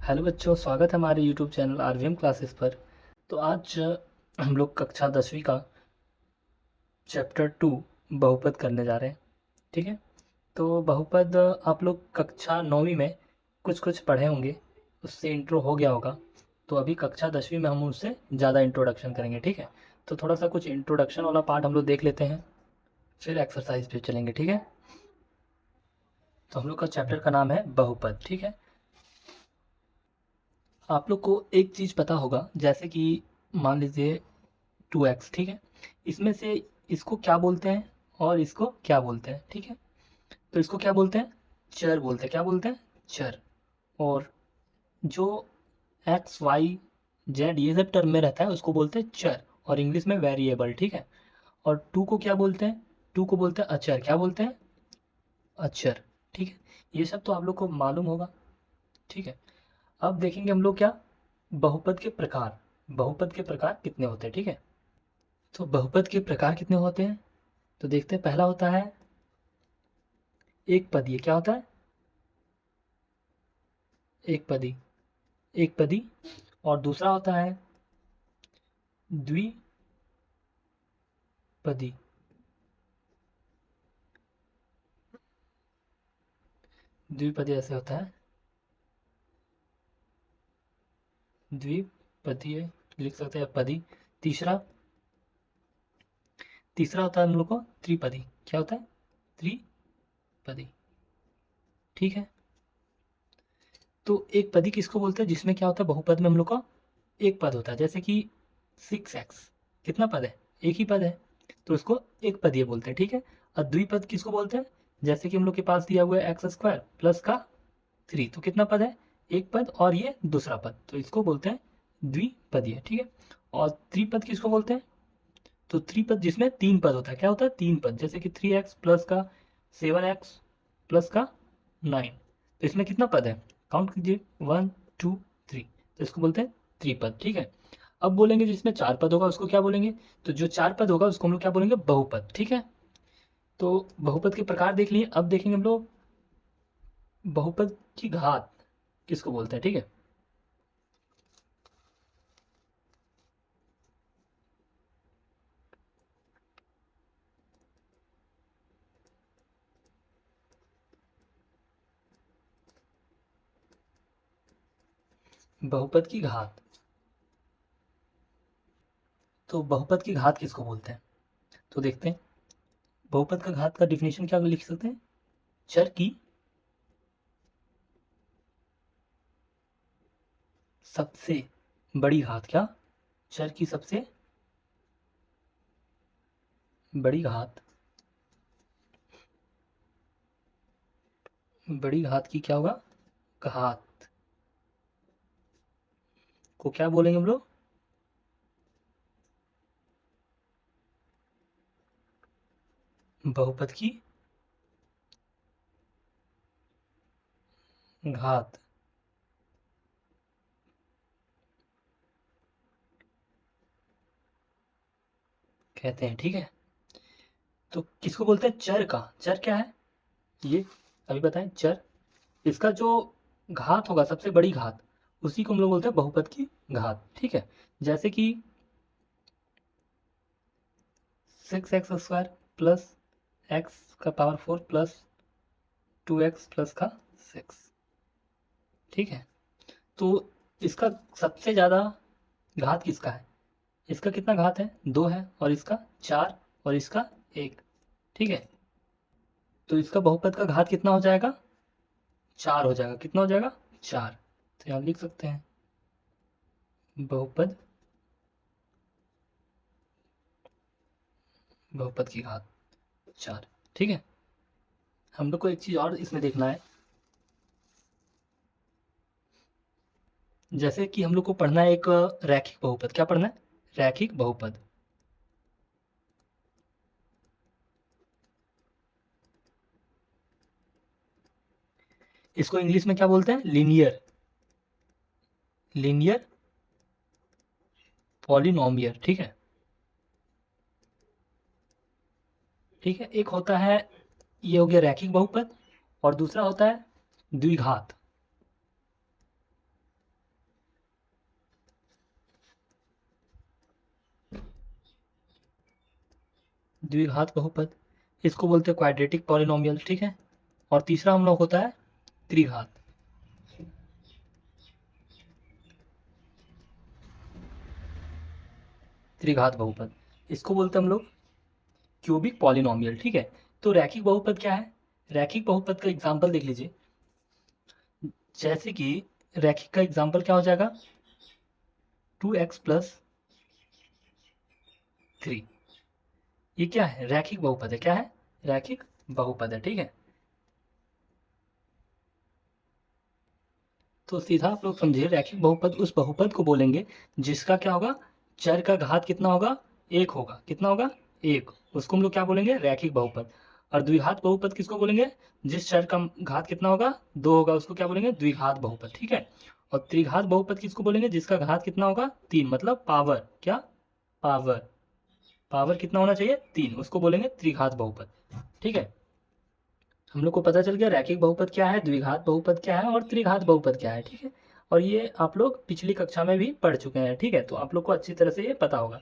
Hello बच्चों, स्वागत है हमारे यूट्यूब चैनल आरवीएम क्लासेस पर। तो आज हम लोग कक्षा 10वीं का चैप्टर 2 बहुपद करने जा रहे हैं। ठीक है। तो बहुपद आप लोग कक्षा 9वीं में कुछ कुछ पढ़े होंगे, उससे इंट्रो हो गया होगा। तो अभी कक्षा 10वीं में हम उससे ज़्यादा इंट्रोडक्शन करेंगे। ठीक है। तो थोड़ा सा कुछ इंट्रोडक्शन वाला पार्ट हम लोग देख लेते हैं, फिर एक्सरसाइज पे चलेंगे। ठीक है। तो हम लोग का चैप्टर का नाम है बहुपद। ठीक है। आप लोग को एक चीज़ पता होगा, जैसे कि मान लीजिए 2x। ठीक है। इसमें से इसको क्या बोलते हैं और इसको क्या बोलते हैं? ठीक है। तो इसको क्या बोलते हैं? चर बोलते हैं। क्या बोलते हैं? चर। और जो एक्स वाई जेड ये सब टर्म में रहता है उसको बोलते हैं चर, और इंग्लिश में वेरिएबल। ठीक है। और टू को क्या बोलते हैं? टू को बोलते हैं अचर। क्या बोलते हैं? अचर। ठीक है। ये सब तो आप लोग को मालूम होगा। ठीक है। अब देखेंगे हम लोग क्या, बहुपद के प्रकार। बहुपद के प्रकार कितने होते हैं? ठीक है। तो बहुपद के प्रकार कितने होते हैं? तो देखते हैं। पहला होता है एक पदी। क्या होता है? एक पदी। एक पदी। और दूसरा होता है द्विपदी। द्विपदी ऐसे होता है, द्विपदीय लिख सकते हैं पदी। तीसरा तीसरा होता है हम लोग को त्रिपदी। क्या होता है? त्रिपदी। ठीक है। तो एक पदी किसको बोलते हैं? जिसमें क्या होता है, बहुपद में हम लोग का एक पद होता है। जैसे कि 6x कितना पद है? एक ही पद है, तो उसको एक पदीय बोलते हैं। ठीक है। और द्विपद किसको बोलते हैं? जैसे कि हम लोग के पास दिया हुआ है एक्स स्क्वायर प्लस का 3, तो कितना पद है? एक पद और ये दूसरा पद, तो इसको बोलते हैं द्विपदीय। ठीक है। और त्रिपद किसको बोलते हैं? तो त्रिपद जिसमें तीन पद होता है। क्या होता है? तीन पद। जैसे कि 3x प्लस का 7x प्लस का 9, तो इसमें कितना पद है? काउंट कीजिए, 1 2 3, तो इसको बोलते हैं त्रिपद। ठीक है। अब बोलेंगे जिसमें चार पद होगा उसको क्या बोलेंगे? तो जो चार पद होगा उसको हम लोग क्या बोलेंगे? बहुपद। ठीक है। तो बहुपद के प्रकार देख लिए। अब देखेंगे हम लोग बहुपद की घात किसको बोलते हैं। ठीक है। बहुपद की घात। तो बहुपद की घात किसको बोलते हैं? तो देखते हैं। बहुपद का घात का डिफिनेशन क्या लिख सकते हैं? चर की सबसे बड़ी घात। क्या? चर की सबसे बड़ी घात। बड़ी घात की क्या होगा? घात को क्या बोलेंगे हम लोग? बहुपद की घात कहते हैं। ठीक है। तो किसको बोलते हैं? चर का। चर क्या है ये अभी बताएं। चर, इसका जो घात होगा सबसे बड़ी घात, उसी को हम लोग बोलते हैं बहुपद की घात। ठीक है। जैसे कि 6x² प्लस एक्स का पावर 4 प्लस 2x प्लस का 6। ठीक है। तो इसका सबसे ज़्यादा घात किसका है? इसका कितना घात है? 2 है, और इसका 4, और इसका 1। ठीक है। तो इसका बहुपद का घात कितना हो जाएगा? 4 हो जाएगा। कितना हो जाएगा? 4। तो यहाँ लिख सकते हैं बहुपद, बहुपद की घात 4। ठीक है। हम लोग को एक चीज़ और इसमें देखना है। जैसे कि हम लोग को पढ़ना है एक रैखिक बहुपद। क्या पढ़ना है? रैखिक बहुपद। इसको इंग्लिश में क्या बोलते हैं? लीनियर। Linear polynomial. ठीक है। ठीक है। एक होता है, ये हो गया रैखिक बहुपद, और दूसरा होता है द्विघात। द्विघात बहुपद, इसको बोलते हैं क्वाड्रेटिक पॉलिनोमियल, ठीक है। और तीसरा हम लोग होता है त्रिघात। त्रिघात बहुपद, इसको बोलते हैं हम लोग क्यूबिक पॉलिनोमियल, ठीक है। तो रैखिक बहुपद क्या है? रैखिक बहुपद का एग्जांपल देख लीजिए, जैसे कि रैखिक का एग्जांपल क्या हो जाएगा, 2x प्लस 3। ये क्या है? रैखिक बहुपद है। क्या है? रैखिक बहुपद है, ठीक है। तो सीधा आप लोग समझिए, रैखिक बहुपद उस बहुपद को बोलेंगे जिसका क्या होगा, चर का घात कितना होगा, एक होगा। कितना होगा? एक। उसको हम लोग क्या बोलेंगे? रैखिक बहुपद। और द्विघात बहुपद किसको बोलेंगे? जिस चर का घात कितना होगा, दो होगा, उसको क्या बोलेंगे? द्विघात बहुपद, ठीक है। और त्रिघात बहुपद किसको बोलेंगे? जिसका घात कितना होगा, तीन, मतलब पावर। क्या? पावर। पावर कितना होना चाहिए? तीन, उसको बोलेंगे त्रिघात बहुपद, ठीक है। हम लोग को पता चल गया रैखिक बहुपद क्या है, द्विघात बहुपद क्या है, और त्रिघात बहुपद क्या है, ठीक है। और ये आप लोग पिछली कक्षा में भी पढ़ चुके हैं, ठीक है। तो आप लोग को अच्छी तरह से ये पता होगा।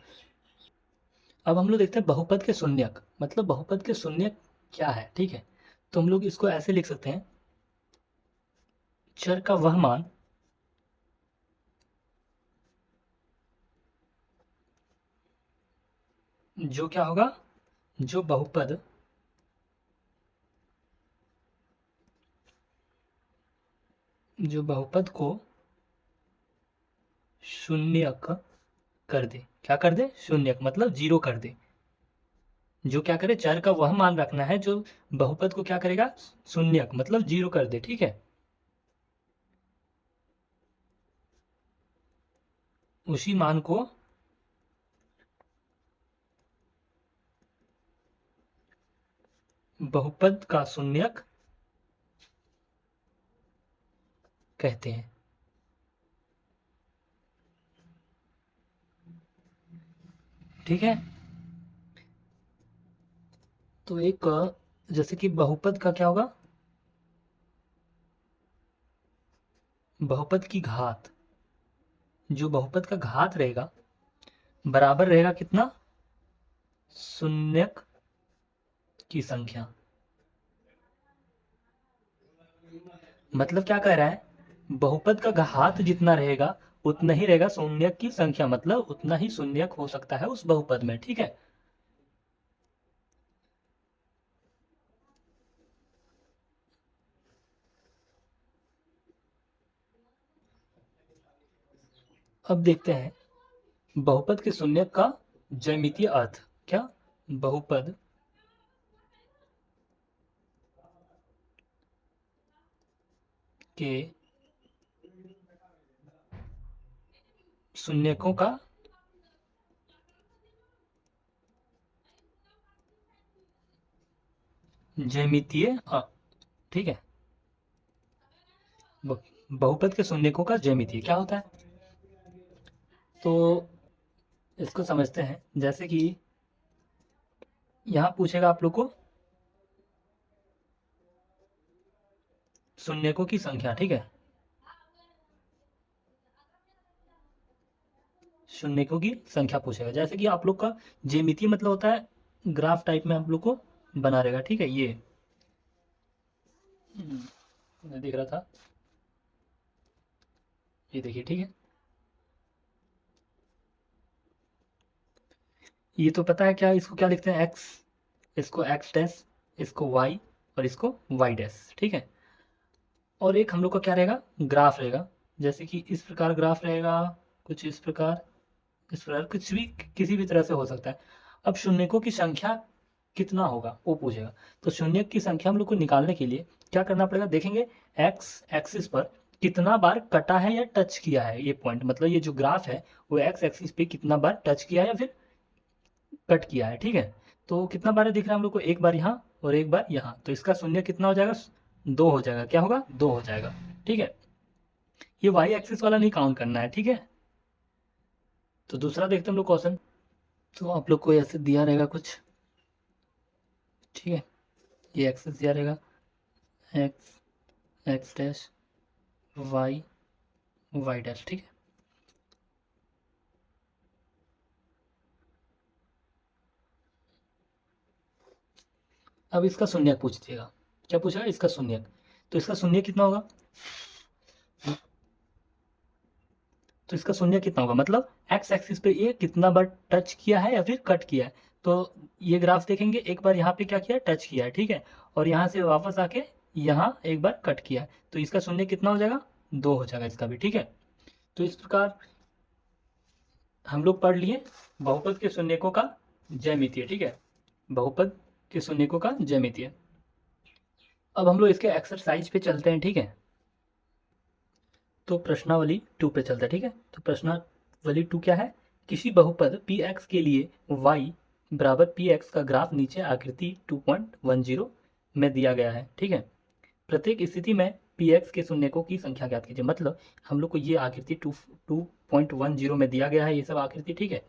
अब हम लोग देखते हैं बहुपद के शून्यक, मतलब बहुपद के शून्यक क्या है, ठीक है। तो हम लोग इसको ऐसे लिख सकते हैं, चर का वह मान जो क्या होगा, जो बहुपद को शून्यक कर दे। क्या कर दे? शून्यक, मतलब जीरो कर दे। जो क्या करे, चर का वह मान रखना है जो बहुपद को क्या करेगा, शून्यक, मतलब जीरो कर दे, ठीक है। उसी मान को बहुपद का शून्यक कहते हैं, ठीक है। तो एक जैसे कि बहुपद का क्या होगा, बहुपद की घात, जो बहुपद का घात रहेगा बराबर रहेगा कितना, शून्यक की संख्या। मतलब क्या कह रहा है, बहुपद का घात जितना रहेगा उतना ही रहेगा शून्यक की संख्या, मतलब उतना ही शून्यक हो सकता है उस बहुपद में, ठीक है। अब देखते हैं बहुपद के शून्यक का ज्यामितीय अर्थ। क्या? बहुपद के शून्यकों का ज्यामितीय अर्थ, ठीक है। बहुपद के शून्यकों का ज्यामितीय क्या होता है, तो इसको समझते हैं। जैसे कि यहाँ पूछेगा आप लोग को शून्यकों की संख्या, ठीक है। शून्यकों की संख्या पूछेगा, जैसे कि आप लोग का ज्यामितीय मतलब होता है ग्राफ टाइप में आप लोग को बना रहेगा, ठीक है। ये दिख रहा था, ये देखिए, ठीक है। ये तो पता है क्या, इसको क्या लिखते हैं, एक्स, इसको एक्स डैश, इसको वाई, और इसको वाई डैश, ठीक है। और एक हम लोग का क्या रहेगा, ग्राफ रहेगा। जैसे कि इस प्रकार ग्राफ रहेगा, कुछ इस प्रकार, इस प्रकार, कुछ भी किसी भी तरह से हो सकता है। अब शून्यकों की संख्या कितना होगा वो पूछेगा। तो शून्यक की संख्या हम लोग को निकालने के लिए क्या करना पड़ेगा, देखेंगे एक्स एक्सिस पर कितना बार कटा है या टच किया है ये पॉइंट, मतलब ये जो ग्राफ है वो एक्स एक्सिस पे कितना बार टच किया है या फिर कट किया है, ठीक है। तो कितना बार दिख रहा है हम लोग को, एक बार यहाँ और एक बार यहाँ, तो इसका शून्य कितना हो जाएगा, दो हो जाएगा। क्या होगा? दो हो जाएगा, ठीक है। ये वाई एक्सिस वाला नहीं काउंट करना है, ठीक है। तो दूसरा देखते हैं हम लोग क्वेश्चन। तो आप लोग को ऐसे दिया रहेगा कुछ, ठीक है। ये एक्सिस दिया रहेगा, x x dash, y y dash, ठीक है। अब इसका शून्यक पूछ दिएगा, क्या पूछेगा, इसका शून्यक। तो इसका शून्य कितना होगा, तो इसका शून्य कितना होगा, मतलब एक्स एक्सिस पे ये कितना बार टच किया है या फिर कट किया है। तो ये ग्राफ देखेंगे, एक बार यहाँ पे क्या किया, टच किया है, ठीक है, और यहाँ से वापस आके यहाँ एक बार कट किया है, तो इसका शून्य कितना हो जाएगा, 2 हो जाएगा इसका भी, ठीक है। तो इस प्रकार हम लोग पढ़ लिए बहुपद के शून्यकों का ज्यामितीय, ठीक है, बहुपद के शून्यकों का ज्यामितीय। अब हम लोग इसके एक्सरसाइज पे चलते हैं, ठीक है। तो प्रश्नावली 2 पे चलता है, ठीक है। तो प्रश्नावली 2 क्या है, किसी बहुपद पी एक्स के लिए y बराबर पी एक्स का ग्राफ नीचे आकृति 2.10 में दिया गया है, ठीक है। प्रत्येक स्थिति में पी एक्स के शून्यकों की संख्या ज्ञात कीजिए। मतलब हम लोग को ये आकृति 2.10 में दिया गया है, ये सब आकृति, ठीक है।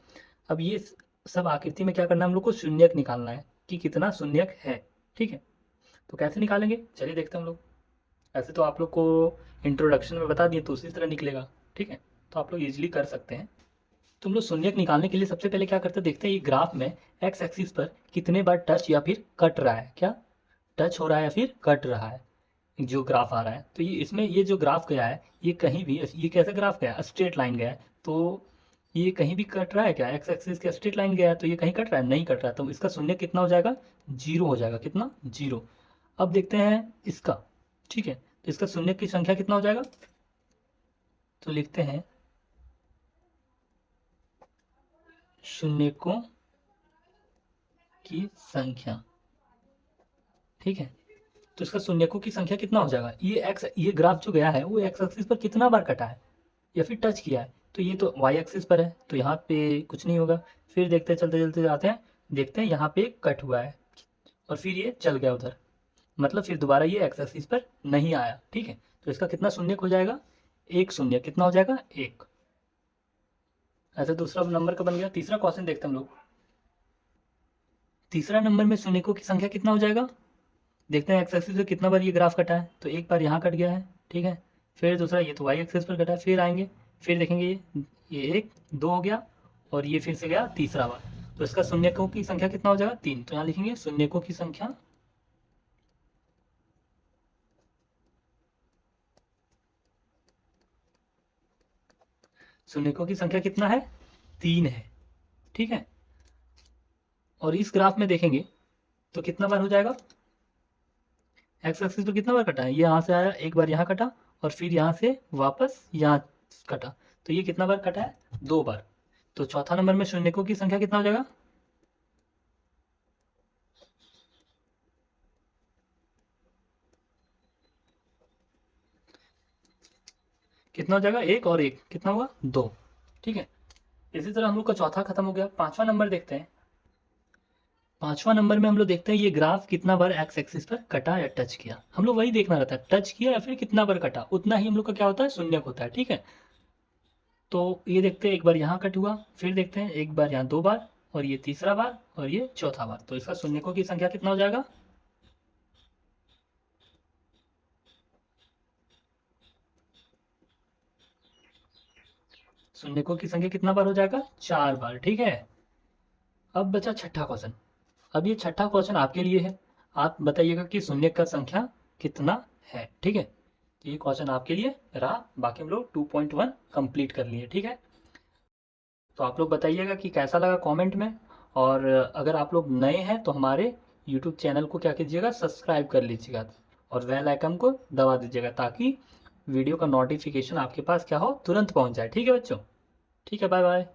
अब ये सब आकृति में क्या करना है, हम लोग को शून्यक निकालना है कि कितना शून्यक है, ठीक है। तो कैसे निकालेंगे, चलिए देखते हैं हम लोग। ऐसे तो आप लोग को इंट्रोडक्शन में बता दिए, तो उसी तरह निकलेगा, ठीक है। तो आप लोग इजीली कर सकते हैं। तो हम लोग शून्यक निकालने के लिए सबसे पहले क्या करते हैं, देखते हैं ये ग्राफ में एक्स एक्सिस पर कितने बार टच या फिर कट रहा है, क्या टच हो रहा है या फिर कट रहा है जो ग्राफ आ रहा है। तो ये इसमें ये जो ग्राफ गया है, ये कहीं भी, ये कैसा ग्राफ गया है, स्ट्रेट लाइन गया है, तो ये कहीं भी कट रहा है क्या, एक्स एक्सिस के स्ट्रेट लाइन गया है, तो ये कहीं कट रहा है, नहीं कट रहा है, तो इसका शून्य कितना हो जाएगा, 0 हो जाएगा, कितना, 0। अब देखते हैं इसका, ठीक है। तो इसका शून्य की संख्या कितना हो जाएगा, तो लिखते हैं शून्यकों की संख्या, ठीक है। तो इसका शून्यकों की संख्या कितना हो जाएगा, ये ग्राफ जो गया है वो एक्स एक्सिस पर कितना बार कटा है या फिर टच किया है, तो ये तो वाई एक्सिस पर है, तो यहाँ पे कुछ नहीं होगा। फिर देखते चलते चलते जाते हैं, देखते हैं यहाँ पे कट हुआ है और फिर ये चल गया उधर, मतलब फिर दोबारा ये एक्स एक्सिस पर नहीं आया, ठीक है। तो इसका कितना शून्यक हो जाएगा, एक शून्य, कितना हो जाएगा, 1। ऐसे दूसरा नंबर का बन गया। तीसरा क्वेश्चन देखते हैं हम लोग। तीसरा नंबर में शून्यकों की संख्या कितना हो जाएगा, देखते हैं एक्स एक्सिस पे कितना बार ये ग्राफ कटा है, तो एक बार यहाँ कट गया है, ठीक है। फिर दूसरा ये तो वाई एक्सिस पर कटा है, फिर आएंगे, फिर देखेंगे ये 1 2 हो गया और ये फिर से गया तीसरा बार, तो इसका शून्यकों की संख्या कितना हो जाएगा, 3। तो यहाँ लिखेंगे शून्यकों की संख्या, शून्यकों की संख्या कितना है, 3 है, ठीक है। और इस ग्राफ में देखेंगे तो कितना बार हो जाएगा, एक्स एक्सिस पर कितना बार कटा है, ये यहाँ से आया, एक बार यहाँ कटा और फिर यहाँ से वापस यहाँ कटा, तो ये कितना बार कटा है, 2 बार। तो चौथा नंबर में शून्यकों की संख्या कितना हो जाएगा, कितना हो जाएगा, 1 और 1 कितना होगा, 2, ठीक है। इसी तरह हम लोग का चौथा खत्म हो गया। पांचवा नंबर देखते हैं। पांचवा नंबर में हम लोग देखते हैं ये ग्राफ कितना बार एक्स एक्सिस पर कटा या टच किया, हम लोग वही देखना रहता है, टच किया या फिर कितना बार कटा, उतना ही हम लोग का क्या होता है, शून्यक होता है, ठीक है। तो ये देखते हैं, एक बार यहाँ कट हुआ, फिर देखते हैं एक बार यहाँ 2 बार और ये तीसरा बार और ये चौथा बार, तो इसका शून्यकों की संख्या कितना हो जाएगा, शून्यकों की संख्या कितना बार हो जाएगा, 4 बार, ठीक है। अब बचा छठा क्वेश्चन। अब ये छठा क्वेश्चन आपके लिए है, आप बताइएगा कि शून्य का संख्या कितना है, ठीक है। तो ये क्वेश्चन आपके लिए रहा, बाकी हम लोग 2.1 कंप्लीट कर लिए, ठीक है। तो आप लोग बताइएगा कि कैसा लगा कमेंट में, और अगर आप लोग नए हैं तो हमारे यूट्यूब चैनल को क्या कीजिएगा, सब्सक्राइब कर लीजिएगा और बेल आइकन को दबा दीजिएगा, ताकि वीडियो का नोटिफिकेशन आपके पास क्या हो, तुरंत पहुंच जाए, ठीक है बच्चों। ठीक है, बाय बाय।